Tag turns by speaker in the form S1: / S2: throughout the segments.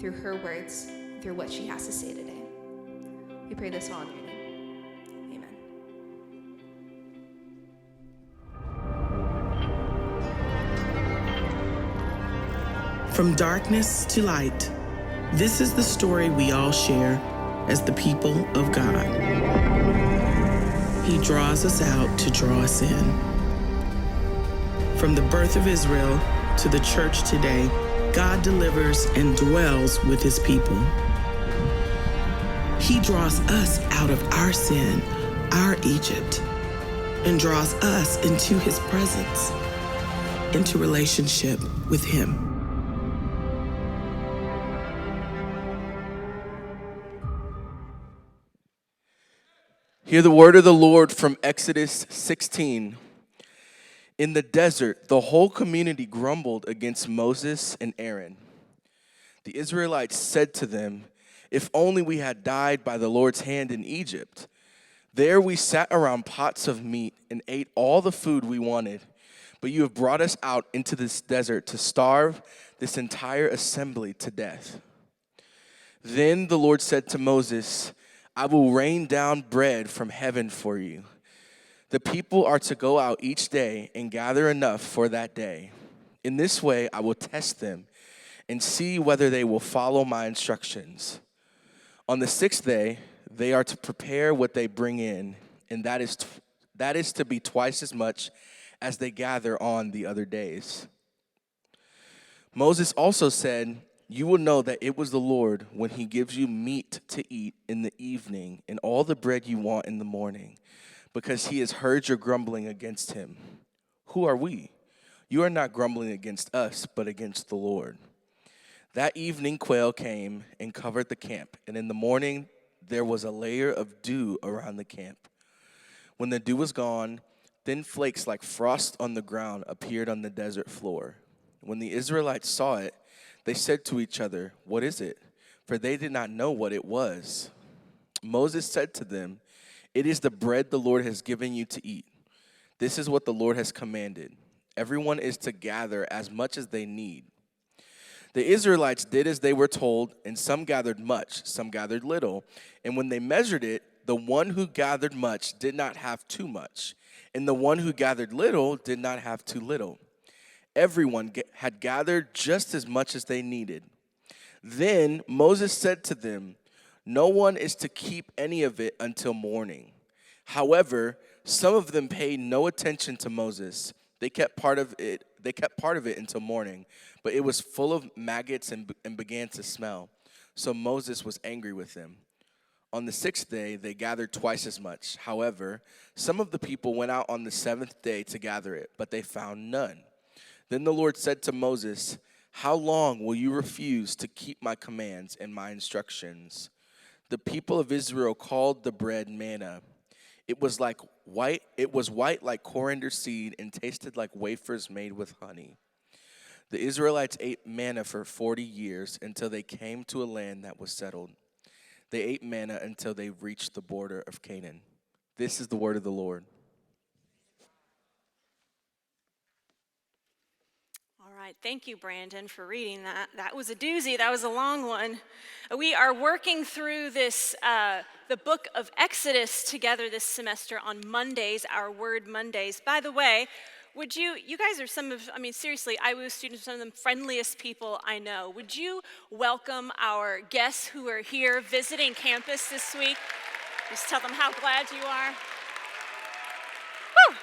S1: through her words, through what she has to say today. We pray this all in your name. Amen.
S2: From darkness to light, this is the story we all share as the people of God. He draws us out to draw us in. From the birth of Israel to the church today, God delivers and dwells with his people. He draws us out of our sin, our Egypt, and draws us into his presence, into relationship with him.
S3: Hear the word of the Lord from Exodus 16. In the desert, the whole community grumbled against Moses and Aaron. The Israelites said to them, "If only we had died by the Lord's hand in Egypt. There we sat around pots of meat and ate all the food we wanted. But you have brought us out into this desert to starve this entire assembly to death." Then the Lord said to Moses, "I will rain down bread from heaven for you. The people are to go out each day and gather enough for that day. In this way I will test them and see whether they will follow my instructions. On the sixth day they are to prepare what they bring in, and that is to be twice as much as they gather on the other days." Moses also said, "You will know that it was the Lord when he gives you meat to eat in the evening and all the bread you want in the morning, because he has heard your grumbling against him. Who are we? You are not grumbling against us, but against the Lord." That evening quail came and covered the camp, and in the morning there was a layer of dew around the camp. When the dew was gone, thin flakes like frost on the ground appeared on the desert floor. When the Israelites saw it, they said to each other, "What is it?" For they did not know what it was. Moses said to them, "It is the bread the Lord has given you to eat. This is what the Lord has commanded. Everyone is to gather as much as they need." The Israelites did as they were told, and some gathered much, some gathered little. And when they measured it, the one who gathered much did not have too much, and the one who gathered little did not have too little. Everyone had gathered just as much as they needed. Then Moses said to them, "No one is to keep any of it until morning." However, some of them paid no attention to Moses. They kept part of it until morning, but it was full of maggots and began to smell. So Moses was angry with them. On the sixth day, they gathered twice as much. However, some of the people went out on the seventh day to gather it, but they found none. Then the Lord said to Moses, "How long will you refuse to keep my commands and my instructions?" The people of Israel called the bread manna. It was white like coriander seed and tasted like wafers made with honey. The Israelites ate manna for 40 years until they came to a land that was settled. They ate manna until they reached the border of Canaan. This is the word of the Lord.
S4: All right, thank you, Brandon, for reading that. That was a doozy. That was a long one. We are working through this, the book of Exodus together this semester on Mondays, our Word Mondays. By the way, you guys are seriously, IWU students are some of the friendliest people I know. Would you welcome our guests who are here visiting campus this week? Just tell them how glad you are. Woo!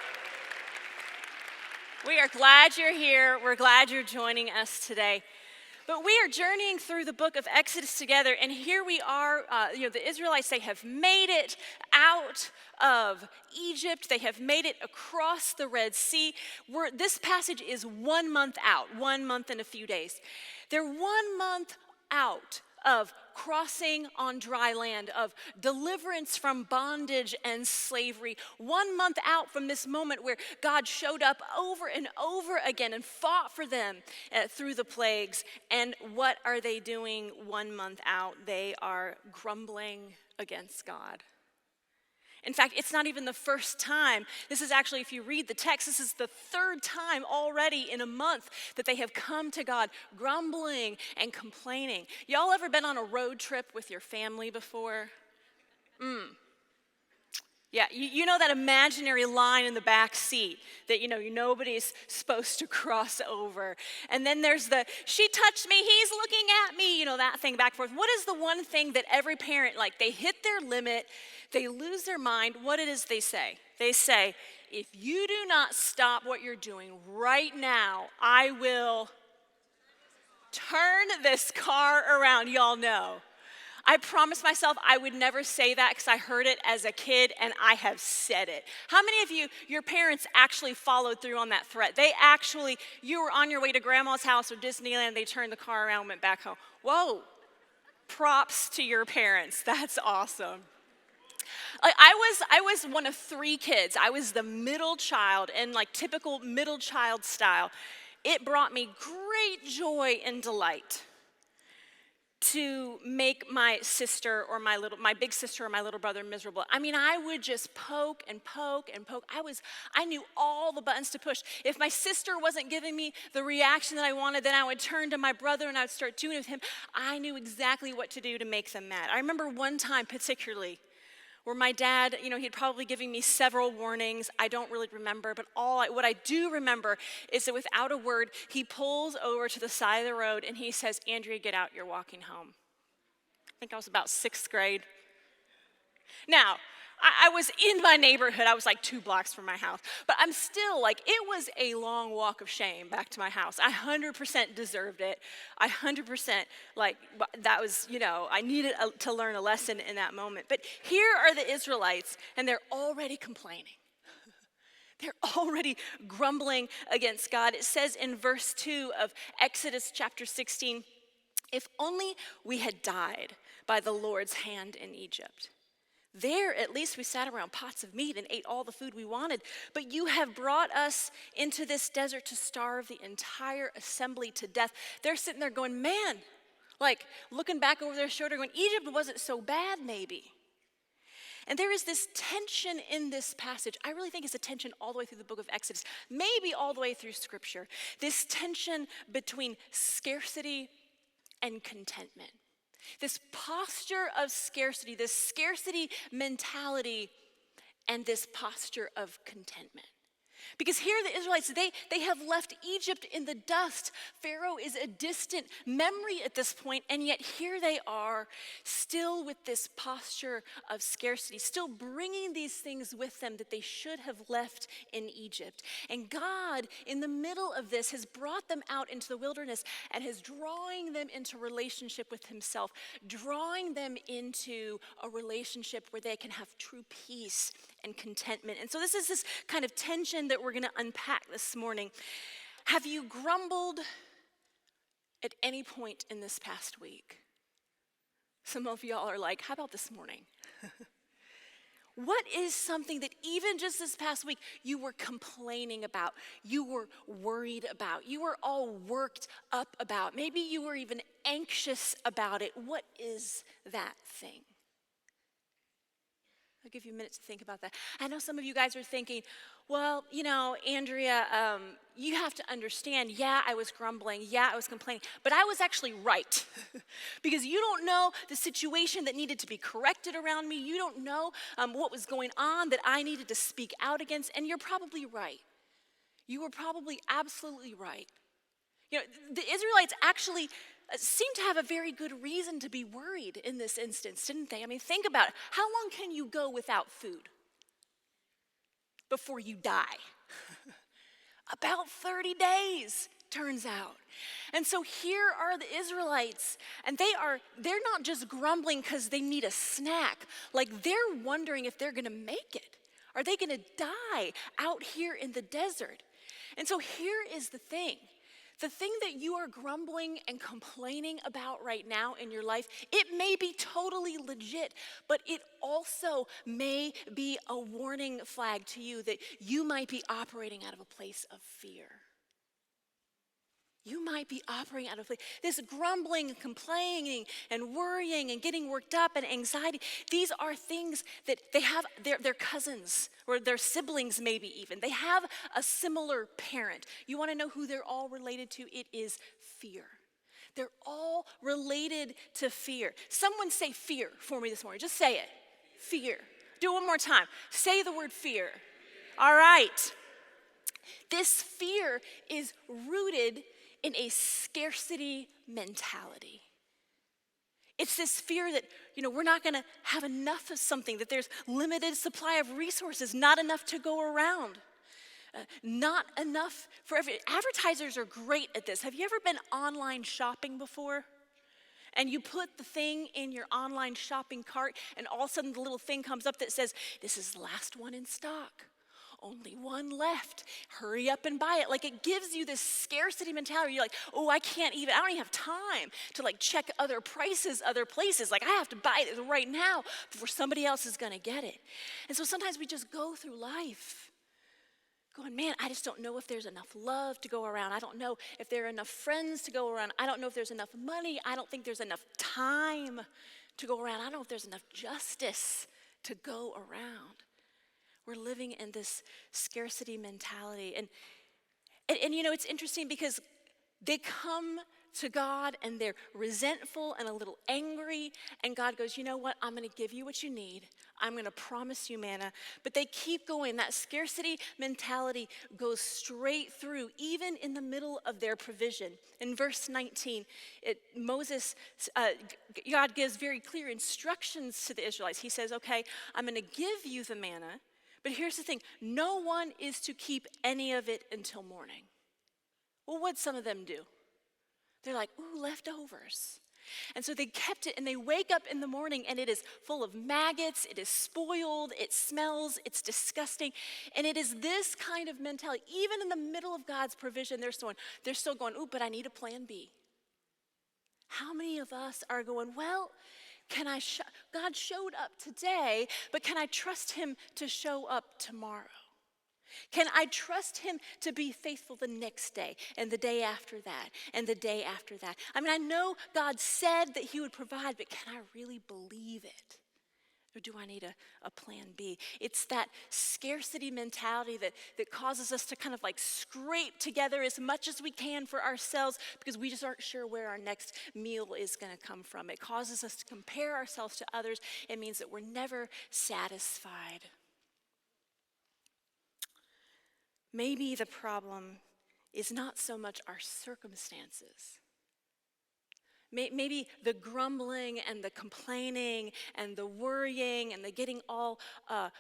S4: We are glad you're here. We're glad you're joining us today. But we are journeying through the book of Exodus together, and here we are, the Israelites, they have made it out of Egypt. They have made it across the Red Sea. This passage is 1 month out, 1 month and a few days. They're 1 month out of crossing on dry land, of deliverance from bondage and slavery. 1 month out from this moment where God showed up over and over again and fought for them through the plagues. And what are they doing 1 month out? They are grumbling against God. In fact, it's not even the first time. This is actually, if you read the text, this is the third time already in a month that they have come to God grumbling and complaining. Y'all ever been on a road trip with your family before? Yeah, you know that imaginary line in the back seat that, nobody's supposed to cross over. And then there's the, she touched me, he's looking at me, that thing back and forth. What is the one thing that every parent, they hit their limit, they lose their mind, what it is they say? They say, if you do not stop what you're doing right now, I will turn this car around. Y'all know. I promised myself I would never say that because I heard it as a kid and I have said it. How many of you, your parents actually followed through on that threat? You were on your way to grandma's house or Disneyland, they turned the car around and went back home. Whoa, props to your parents, that's awesome. I was one of 3 kids. I was the middle child in typical middle child style. It brought me great joy and delight to make my sister or my big sister or my little brother miserable. I mean, I would just poke and poke and poke. I knew all the buttons to push. If my sister wasn't giving me the reaction that I wanted, then I would turn to my brother and I would start doing it with him. I knew exactly what to do to make them mad. I remember one time particularly where my dad, he'd probably given me several warnings. I don't really remember, but what I do remember is that without a word, he pulls over to the side of the road and he says, Andrea, get out, you're walking home. I think I was about 6th grade. Now, I was in my neighborhood. I was 2 blocks from my house. But I'm still it was a long walk of shame back to my house. I 100% deserved it. I 100% that was, I needed to learn a lesson in that moment. But here are the Israelites, and they're already complaining. They're already grumbling against God. It says in verse 2 of Exodus chapter 16, if only we had died by the Lord's hand in Egypt. There, at least we sat around pots of meat and ate all the food we wanted. But you have brought us into this desert to starve the entire assembly to death. They're sitting there going, man, looking back over their shoulder going, Egypt wasn't so bad maybe. And there is this tension in this passage. I really think it's a tension all the way through the book of Exodus, maybe all the way through Scripture. This tension between scarcity and contentment. This posture of scarcity, this scarcity mentality, and this posture of contentment. Because here the Israelites, they have left Egypt in the dust. Pharaoh is a distant memory at this point, and yet here they are, still with this posture of scarcity, still bringing these things with them that they should have left in Egypt. And God, in the middle of this, has brought them out into the wilderness and is drawing them into relationship with himself, drawing them into a relationship where they can have true peace and contentment. And so this is this kind of tension that we're going to unpack this morning. Have you grumbled at any point in this past week? Some of y'all are like, how about this morning? What is something that even just this past week you were complaining about, you were worried about, you were all worked up about, maybe you were even anxious about it? What is that thing? I'll give you a minute to think about that. I know some of you guys are thinking, well, Andrea, you have to understand, yeah, I was grumbling, yeah, I was complaining, but I was actually right. Because you don't know the situation that needed to be corrected around me. You don't know what was going on that I needed to speak out against, and you're probably right. You were probably absolutely right. The Israelites actually seem to have a very good reason to be worried in this instance, didn't they? I mean, think about it. How long can you go without food before you die? About 30 days, turns out. And so here are the Israelites, and they're not just grumbling because they need a snack. They're wondering if they're going to make it. Are they going to die out here in the desert? And so here is the thing. The thing that you are grumbling and complaining about right now in your life, it may be totally legit, but it also may be a warning flag to you that you might be operating out of a place of fear. You might be operating out of this grumbling and complaining and worrying and getting worked up and anxiety. These are things that they have, their cousins or their siblings maybe even. They have a similar parent. You want to know who they're all related to? It is fear. They're all related to fear. Someone say fear for me this morning. Just say it. Fear. Do it one more time. Say the word fear. All right. This fear is rooted in a scarcity mentality. It's this fear that, we're not going to have enough of something, that there's limited supply of resources, not enough to go around, not enough for advertisers are great at this. Have you ever been online shopping before? And you put the thing in your online shopping cart, and all of a sudden the little thing comes up that says, this is the last one in stock. Only one left. Hurry up and buy it. Like, it gives you this scarcity mentality. You're like, oh, I don't even have time to check other prices, other places. Like, I have to buy this right now before somebody else is going to get it. And so sometimes we just go through life going, man, I just don't know if there's enough love to go around. I don't know if there are enough friends to go around. I don't know if there's enough money. I don't think there's enough time to go around. I don't know if there's enough justice to go around. We're living in this scarcity mentality. And it's interesting because they come to God and they're resentful and a little angry. And God goes, you know what? I'm going to give you what you need. I'm going to promise you manna. But they keep going. That scarcity mentality goes straight through, even in the middle of their provision. In verse 19, God gives very clear instructions to the Israelites. He says, okay, I'm going to give you the manna. But here's the thing, no one is to keep any of it until morning. Well, what'd some of them do? They're like, ooh, leftovers. And so they kept it, and they wake up in the morning, and it is full of maggots, it is spoiled, it smells, it's disgusting. And it is this kind of mentality, even in the middle of God's provision, they're still going, ooh, but I need a plan B. How many of us are going, well, God showed up today, but can I trust him to show up tomorrow? Can I trust him to be faithful the next day and the day after that and the day after that? I mean, I know God said that he would provide, but can I really believe it? Or do I need a plan B? It's that scarcity mentality that causes us to kind of scrape together as much as we can for ourselves because we just aren't sure where our next meal is going to come from. It causes us to compare ourselves to others. It means that we're never satisfied. Maybe the problem is not so much our circumstances. Maybe the grumbling and the complaining and the worrying and the getting all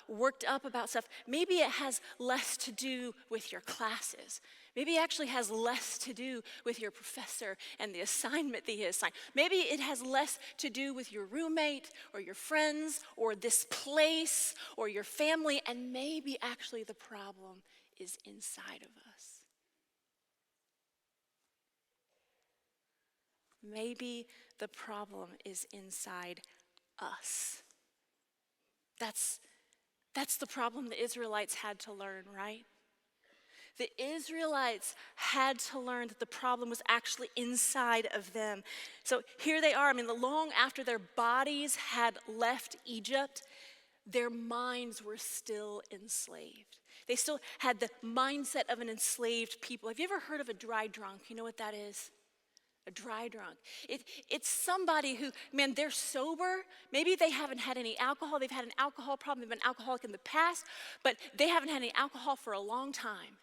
S4: worked up about stuff, maybe it has less to do with your classes. Maybe it actually has less to do with your professor and the assignment that he assigned. Maybe it has less to do with your roommate or your friends or this place or your family, and maybe actually the problem is inside of us. Maybe the problem is inside us. That's the problem the Israelites had to learn, right? The Israelites had to learn that the problem was actually inside of them. So here they are. I mean, long after their bodies had left Egypt, their minds were still enslaved. They still had the mindset of an enslaved people. Have you ever heard of a dry drunk? You know what that is? A dry drunk. It's somebody who, man, they're sober. Maybe they haven't had any alcohol. They've had an alcohol problem. They've been alcoholic in the past, but they haven't had any alcohol for a long time.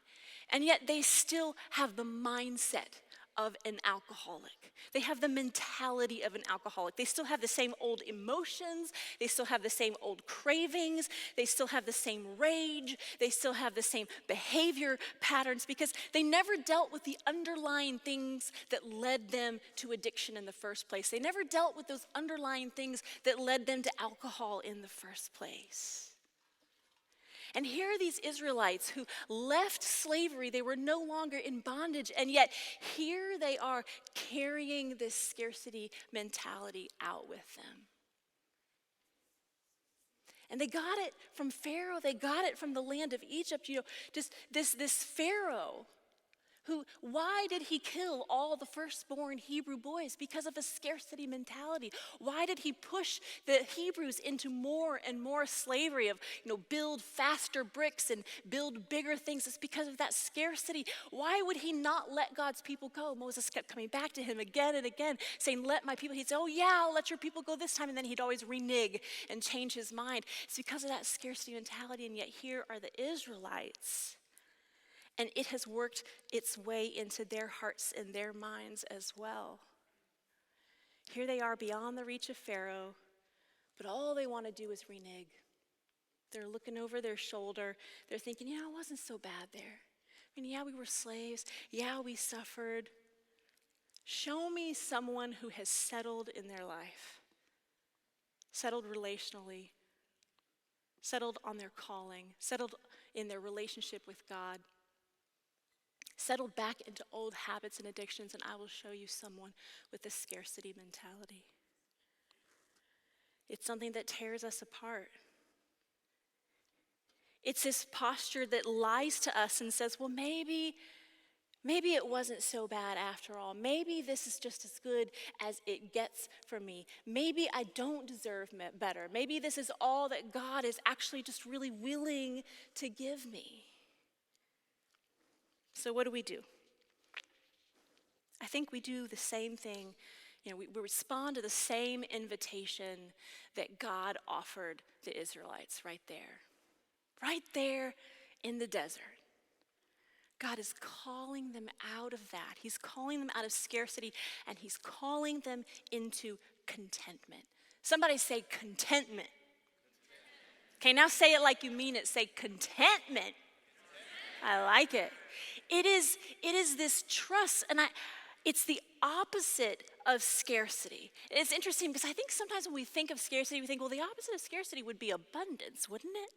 S4: And yet they still have the mindset of an alcoholic. They have the mentality of an alcoholic. They still have the same old emotions. They still have the same old cravings. They still have the same rage. They still have the same behavior patterns because they never dealt with the underlying things that led them to addiction in the first place. They never dealt with those underlying things that led them to alcohol in the first place. And here are these Israelites who left slavery. They were no longer in bondage. And yet here they are carrying this scarcity mentality out with them. And they got it from Pharaoh. They got it from the land of Egypt. Just this Pharaoh Why did he kill all the firstborn Hebrew boys? Because of a scarcity mentality. Why did he push the Hebrews into more and more slavery of, build faster bricks and build bigger things? It's because of that scarcity. Why would he not let God's people go? Moses kept coming back to him again and again, saying, let my people. He'd say, oh yeah, I'll let your people go this time. And then he'd always renege and change his mind. It's because of that scarcity mentality. And yet here are the Israelites. And it has worked its way into their hearts and their minds as well. Here they are beyond the reach of Pharaoh, but all they want to do is renege. They're looking over their shoulder. They're thinking, it wasn't so bad there. Yeah, we were slaves. Yeah, we suffered. Show me someone who has settled in their life, settled relationally, settled on their calling, settled in their relationship with God. Settled back into old habits and addictions, and I will show you someone with a scarcity mentality. It's something that tears us apart. It's this posture that lies to us and says, well, maybe it wasn't so bad after all. Maybe this is just as good as it gets for me. Maybe I don't deserve better. Maybe this is all that God is actually just really willing to give me. So what do? I think we do the same thing. We respond to the same invitation that God offered the Israelites right there in the desert. God is calling them out of that. He's calling them out of scarcity, and he's calling them into contentment. Somebody say contentment. Okay, now say it like you mean it. Say contentment. I like it. It is this trust, and it's the opposite of scarcity. It's interesting because I think sometimes when we think of scarcity, we think, well, the opposite of scarcity would be abundance, wouldn't it?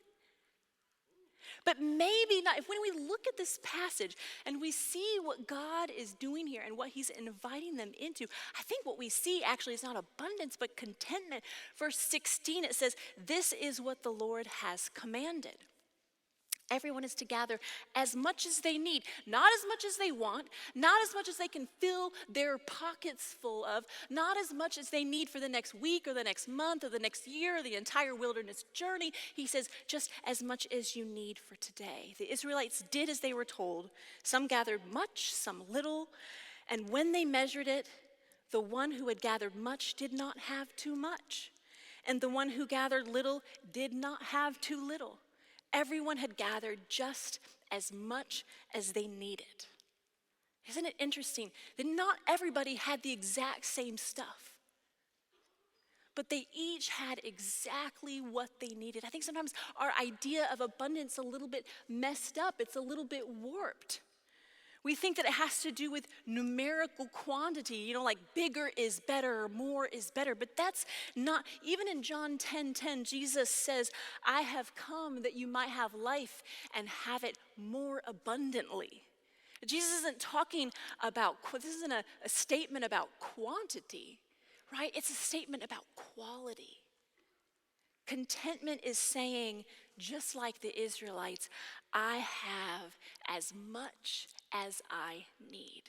S4: But maybe not. When we look at this passage and we see what God is doing here and what he's inviting them into, I think what we see actually is not abundance, but contentment. Verse 16, it says, this is what the Lord has commanded. Everyone is to gather as much as they need, not as much as they want, not as much as they can fill their pockets full of, not as much as they need for the next week or the next month or the next year or the entire wilderness journey. He says, just as much as you need for today. The Israelites did as they were told. Some gathered much, some little, and when they measured it, the one who had gathered much did not have too much, and the one who gathered little did not have too little. Everyone had gathered just as much as they needed. Isn't it interesting that not everybody had the exact same stuff, but they each had exactly what they needed? I think sometimes our idea of abundance is a little bit messed up. It's a little bit warped. We think that it has to do with numerical quantity, like bigger is better or more is better. But that's not, even in John 10:10, Jesus says, I have come that you might have life and have it more abundantly. Jesus isn't talking about, this isn't a statement about quantity, right? It's a statement about quality. Contentment is saying, just like the Israelites, I have as much as I need.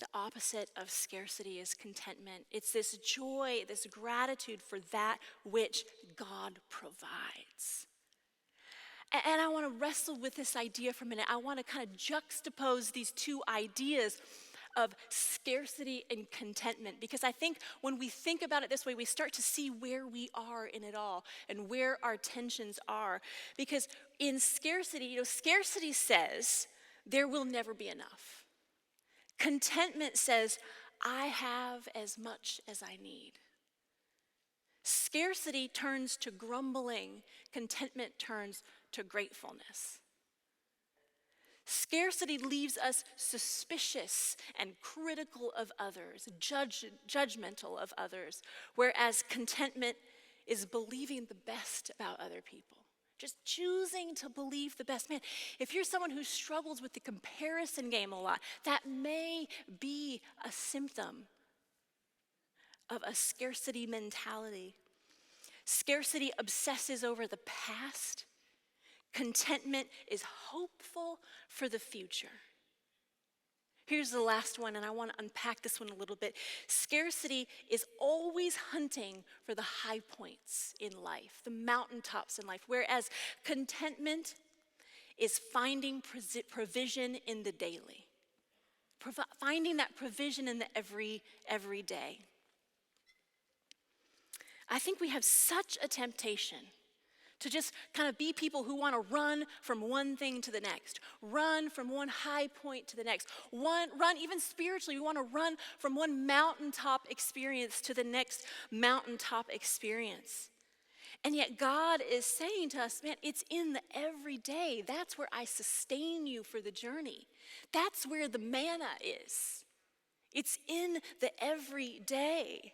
S4: The opposite of scarcity is contentment. It's this joy, this gratitude for that which God provides. And I want to wrestle with this idea for a minute. I want to kind of juxtapose these two ideas of scarcity and contentment, because I think when we think about it this way, we start to see where we are in it all and where our tensions are. Because in scarcity, scarcity says there will never be enough. Contentment says I have as much as I need. Scarcity turns to grumbling. Contentment turns to gratefulness. Scarcity leaves us suspicious and critical of others, judgmental of others, whereas contentment is believing the best about other people, just choosing to believe the best. Man, if you're someone who struggles with the comparison game a lot, that may be a symptom of a scarcity mentality. Scarcity obsesses over the past. Contentment is hopeful for the future. Here's the last one, and I want to unpack this one a little bit. Scarcity is always hunting for the high points in life, the mountaintops in life, whereas contentment is finding provision in the daily, finding that provision in the every day. I think we have such a temptation to just kind of be people who want to run from one thing to the next, run from one high point to the next, run even spiritually. We want to run from one mountaintop experience to the next mountaintop experience. And yet God is saying to us, man, it's in the everyday. That's where I sustain you for the journey. That's where the manna is. It's in the everyday.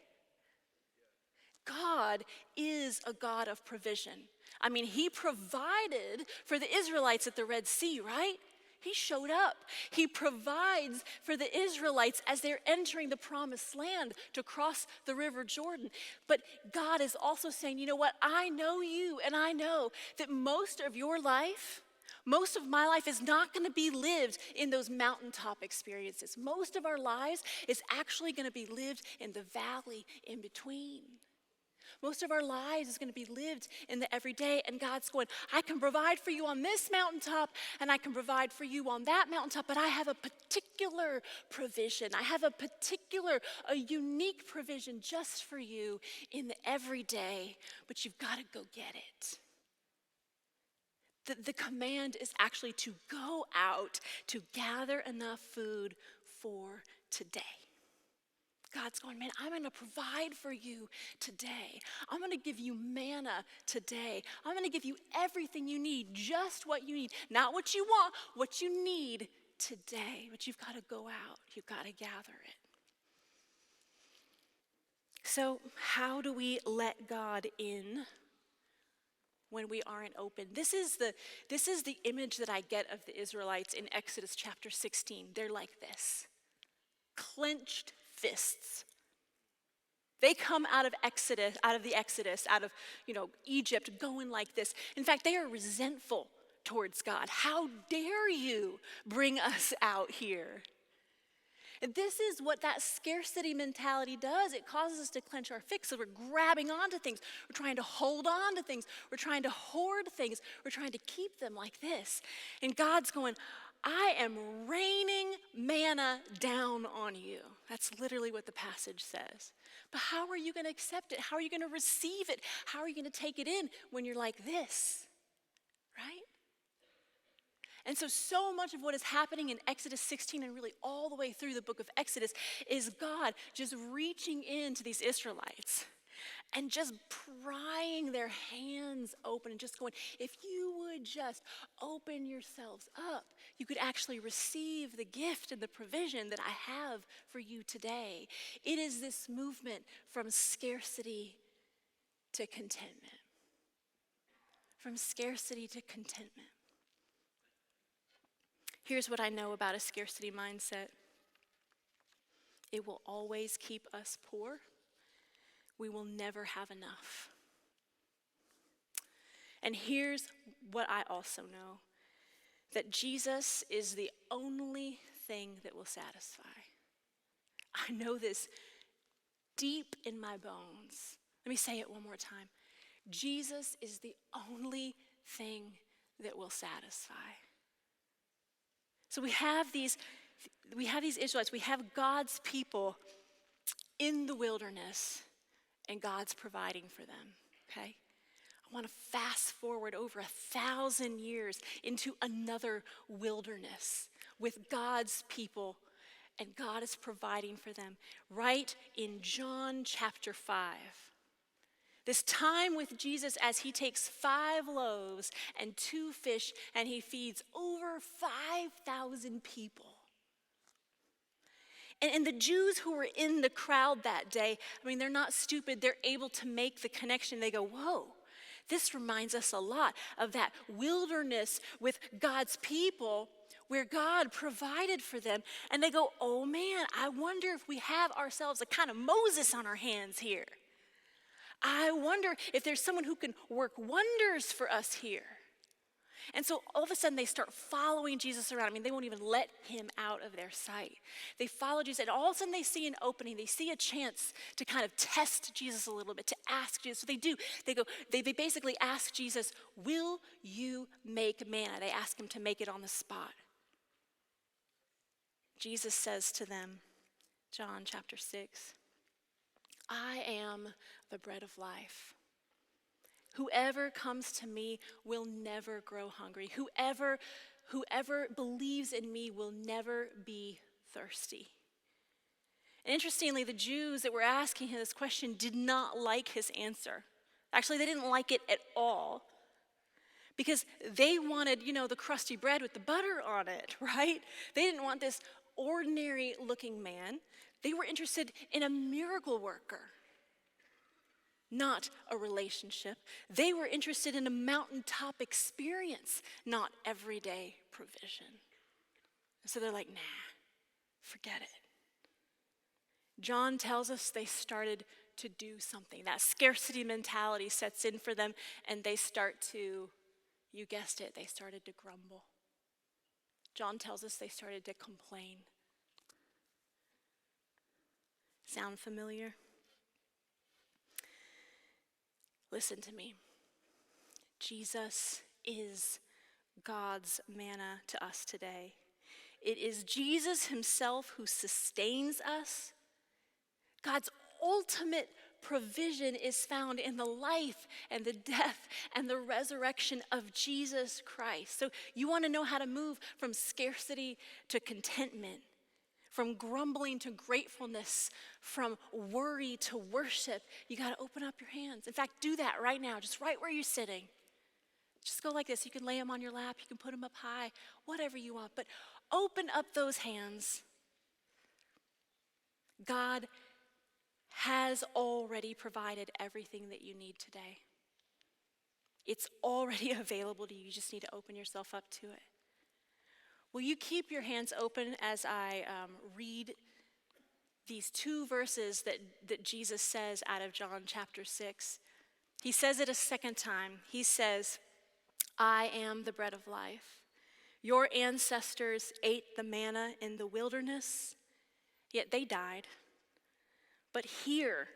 S4: God is a God of provision. I mean, he provided for the Israelites at the Red Sea, right? He showed up. He provides for the Israelites as they're entering the promised land to cross the river Jordan. But God is also saying, you know what? I know you, and I know that most of your life, most of my life is not going to be lived in those mountaintop experiences. Most of our lives is actually going to be lived in the valley in between. Most of our lives is going to be lived in the everyday, and God's going, I can provide for you on this mountaintop, and I can provide for you on that mountaintop, but I have a particular provision. I have a unique provision just for you in the everyday, but you've got to go get it. The command is actually to go out to gather enough food for today. God's going, man, I'm going to provide for you today. I'm going to give you manna today. I'm going to give you everything you need, just what you need. Not what you want, what you need today. But you've got to go out. You've got to gather it. So how do we let God in when we aren't open? This is the image that I get of the Israelites in Exodus chapter 16. They're like this. Clenched fists. They come out of the Exodus, out of Egypt, going like this. In fact, they are resentful towards God. How dare you bring us out here? And this is what that scarcity mentality does. It causes us to clench our fists. So we're grabbing onto things. We're trying to hold on to things. We're trying to hoard things. We're trying to keep them like this. And God's going, I am raining manna down on you. That's literally what the passage says. But how are you going to accept it? How are you going to receive it? How are you going to take it in when you're like this? Right? And so much of what is happening in Exodus 16 and really all the way through the book of Exodus is God just reaching into these Israelites and just prying their hands open and just going, if you would just open yourselves up, you could actually receive the gift and the provision that I have for you today. It is this movement from scarcity to contentment. From scarcity to contentment. Here's what I know about a scarcity mindset. It will always keep us poor. We will never have enough. And here's what I also know, that Jesus is the only thing that will satisfy. I know this deep in my bones. Let me say it one more time. Jesus is the only thing that will satisfy. So we have these Israelites, we have God's people in the wilderness, and God's providing for them, okay? I want to fast forward over 1,000 years into another wilderness with God's people, and God is providing for them right in John chapter 5. This time with Jesus as he takes 5 loaves and 2 fish and he feeds over 5,000 people. And the Jews who were in the crowd that day, I mean, they're not stupid. They're able to make the connection. They go, whoa, this reminds us a lot of that wilderness with God's people where God provided for them. And they go, oh man, I wonder if we have ourselves a kind of Moses on our hands here. I wonder if there's someone who can work wonders for us here. And so all of a sudden they start following Jesus around. I mean, they won't even let him out of their sight. They follow Jesus, and all of a sudden they see an opening. They see a chance to kind of test Jesus a little bit, to ask Jesus. So they do. They basically ask Jesus, will you make manna? They ask him to make it on the spot. Jesus says to them, John chapter 6, I am the bread of life. Whoever comes to me will never grow hungry. Whoever believes in me will never be thirsty. And interestingly, the Jews that were asking him this question did not like his answer. Actually, they didn't like it at all. Because they wanted, the crusty bread with the butter on it, right? They didn't want this ordinary looking man. They were interested in a miracle worker, not a relationship. They were interested in a mountaintop experience, not everyday provision. So they're like, nah, forget it. John tells us they started to do something. That scarcity mentality sets in for them, and they start to, you guessed it, they started to grumble. John tells us they started to complain. Sound familiar? Listen to me. Jesus is God's manna to us today. It is Jesus himself who sustains us. God's ultimate provision is found in the life and the death and the resurrection of Jesus Christ. So you want to know how to move from scarcity to contentment, from grumbling to gratefulness, from worry to worship. You got to open up your hands. In fact, do that right now, just right where you're sitting. Just go like this. You can lay them on your lap. You can put them up high, whatever you want. But open up those hands. God has already provided everything that you need today. It's already available to you. You just need to open yourself up to it. Will you keep your hands open as I read these two verses that Jesus says out of John chapter 6? He says it a second time. He says, I am the bread of life. Your ancestors ate the manna in the wilderness, yet they died. But here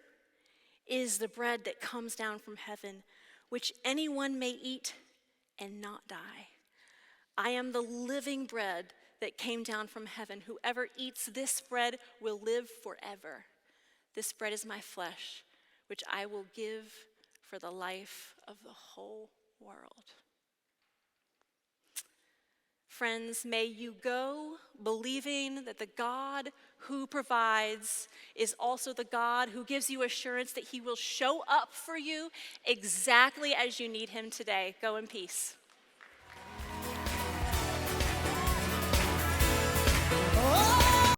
S4: is the bread that comes down from heaven, which anyone may eat and not die. I am the living bread that came down from heaven. Whoever eats this bread will live forever. This bread is my flesh, which I will give for the life of the whole world. Friends, may you go believing that the God who provides is also the God who gives you assurance that he will show up for you exactly as you need him today. Go in peace.